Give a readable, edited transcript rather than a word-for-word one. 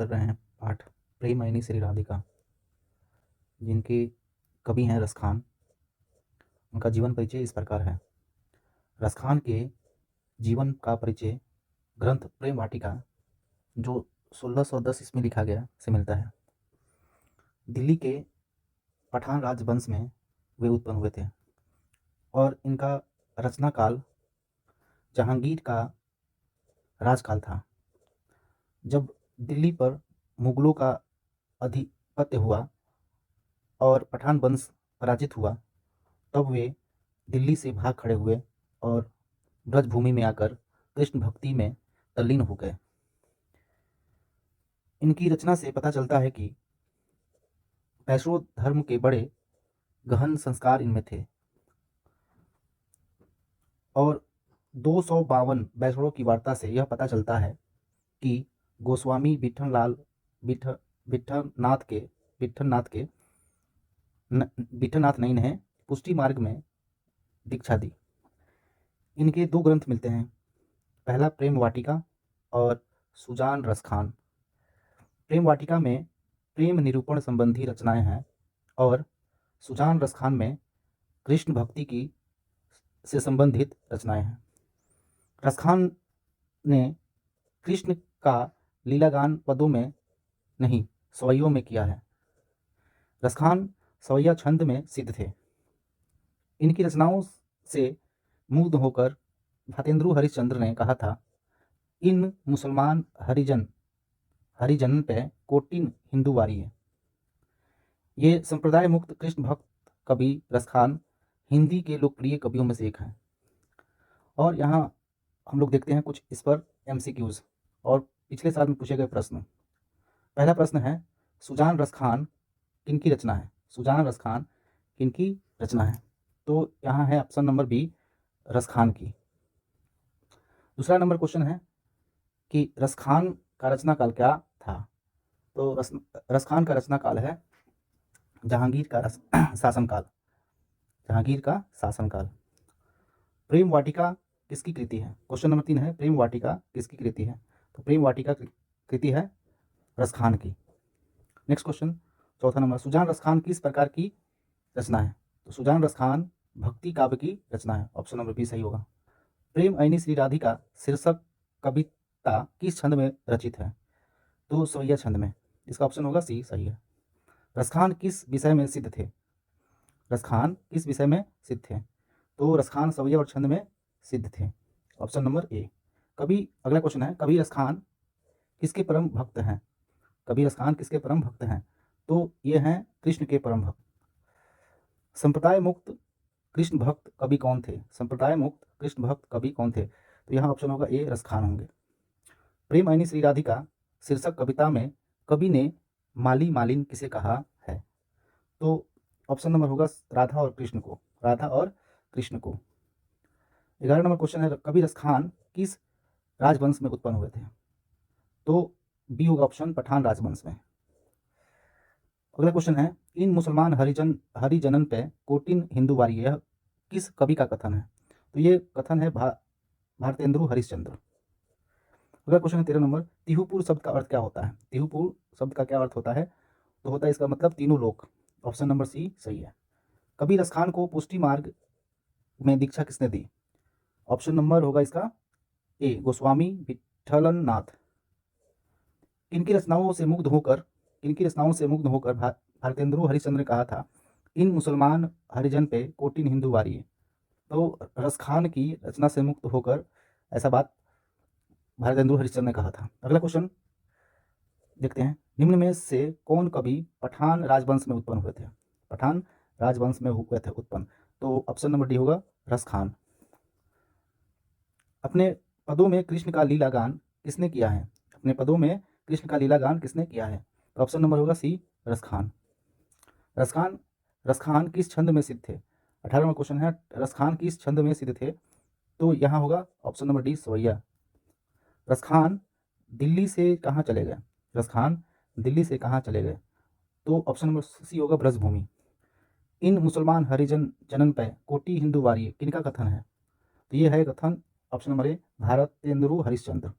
कर रहे हैं पाठ प्रेमयनी श्री राधिका, जिनके कवि हैं रसखान। उनका जीवन परिचय इस प्रकार है। रसखान के जीवन का परिचय ग्रंथ प्रेम वाटिका, जो 1610 इसमें लिखा गया, से मिलता है। दिल्ली के पठान राजवंश में वे उत्पन्न हुए थे और इनका रचना काल जहांगीर का राजकाल था। जब दिल्ली पर मुगलों का आधिपत्य हुआ और पठान वंश पराजित हुआ, तब वे दिल्ली से भाग खड़े हुए और ब्रजभूमि में आकर कृष्ण भक्ति में तल्लीन हो गए। इनकी रचना से पता चलता है कि वैष्णव धर्म के बड़े गहन संस्कार इनमें थे और 252 वैष्णवों की वार्ता से यह पता चलता है कि गोस्वामी विठलनाथ नहीं है पुष्टि मार्ग में दीक्षा दी। इनके दो ग्रंथ मिलते हैं, पहला प्रेम वाटिका और सुजान रसखान। प्रेम वाटिका में प्रेम निरूपण संबंधी रचनाएं हैं और सुजान रसखान में कृष्ण भक्ति की से संबंधित रचनाएं हैं। रसखान ने कृष्ण का लीलागान पदों में नहीं, सवैयों में किया है। रसखान सवैया छंद में सिद्ध थे। इनकी रचनाओं से मुग्ध होकर भारतेंदु हरिश्चंद्र ने कहा था, इन मुसलमान हरिजन पे कोटिन हिंदू वारी है। ये संप्रदाय मुक्त कृष्ण भक्त कवि रसखान हिंदी के लोकप्रिय कवियों में से एक हैं। और यहाँ हम लोग देखते हैं कुछ इस पर MCQs और पिछले साल में पूछे गए प्रश्न। पहला प्रश्न है, सुजान रसखान किनकी रचना है? सुजान रसखान किनकी रचना है? तो यहाँ है ऑप्शन नंबर बी, रसखान की। दूसरा नंबर क्वेश्चन है कि रसखान का रचना काल क्या था? तो रसखान का रचना काल है जहांगीर का शासनकाल। जहांगीर का शासनकाल। प्रेम वाटिका किसकी कृति है? क्वेश्चन नंबर 3 है, प्रेम वाटिका किसकी कृति है? तो प्रेम वाटिका कृति है रसखान की। नेक्स्ट क्वेश्चन, चौथा नंबर, सुजान रसखान किस प्रकार की रचना है? तो सुजान रसखान भक्ति काव्य की रचना है। ऑप्शन नंबर बी सही होगा। प्रेम ऐनी श्री राधिका शीर्षक कविता किस छंद में रचित है? तो सवैया छंद में। इसका ऑप्शन होगा सी सही है। रसखान किस विषय में सिद्ध थे? रसखान किस विषय में सिद्ध थे? तो रसखान सवैया और छंद में सिद्ध थे। Option number A. अगला क्वेश्चन है, कवि रसखान किसके परम भक्त हैं? कवि रसखान किसके परम भक्त हैं? तो ये हैं कृष्ण के परम भक्त। संप्रदाय मुक्त कृष्ण भक्त कवि कौन थे? संप्रदाय मुक्त कृष्ण भक्त कवि कौन थे? तो यहाँ ऑप्शन होगा ए, रसखान होंगे। प्रेम ऐनी श्री राधिका शीर्षक कविता में कवि ने माली मालिन किसे कहा है? तो ऑप्शन नंबर होगा राधा और कृष्ण को। राधा और कृष्ण को। 11 नंबर क्वेश्चन है, कवि रसखान किस राजवंश में उत्पन्न हुए थे? तो बी होगा ऑप्शन, पठान राजवंश में। अगला क्वेश्चन है, इन मुसलमान हरिजनन पे कोटिन हिंदू वारी, यह किस कवि का कथन है? तो ये कथन है भारतेंदु हरिश्चंद्र। अगला क्वेश्चन है 13 नंबर, तिहुपुर शब्द का अर्थ क्या होता है? तिहुपुर शब्द का क्या अर्थ होता है? तो होता है इसका मतलब तीनों लोक। ऑप्शन नंबर सी सही है। कवि रसखान को पुष्टि मार्ग में दीक्षा किसने दी? ऑप्शन नंबर होगा इसका ए, गोस्वामी विठलनाथ। किनकी रचनाओं से मुग्ध होकर भारतेंदु हरिश्चंद्र ने कहा था, इन मुसलमान हरिजन पे कोटिन हिंदू वारी है। तो रसखान की रचना से मुक्त होकर ऐसा बात भारतेंदु हरिश्चंद्र ने कहा था। अगला क्वेश्चन देखते हैं, निम्न में से कौन कवि पठान राजवंश में उत्पन्न हुए थे? पठान राजवंश में हुए थे उत्पन्न। तो ऑप्शन नंबर डी होगा, रसखान। अपने पदों में कृष्ण का लीला गान किसने किया है? अपने पदों में कृष्ण का लीला गान किसने किया है? तो ऑप्शन नंबर होगा सी, रसखान। रसखान किस छंद में सिद्ध थे? 18वां क्वेश्चन है, रसखान किस छंद में सिद्ध थे? तो यहाँ होगा ऑप्शन नंबर डी, सवैया। रसखान दिल्ली से कहाँ चले गए? रसखान दिल्ली से कहाँ चले गए? तो ऑप्शन नंबर सी होगा, ब्रजभूमि। इन मुसलमान हरिजन जनन पे कोटि हिंदू वारी किनका कथन है? तो ये है कथन option number A, Bharatendu Harishchandra.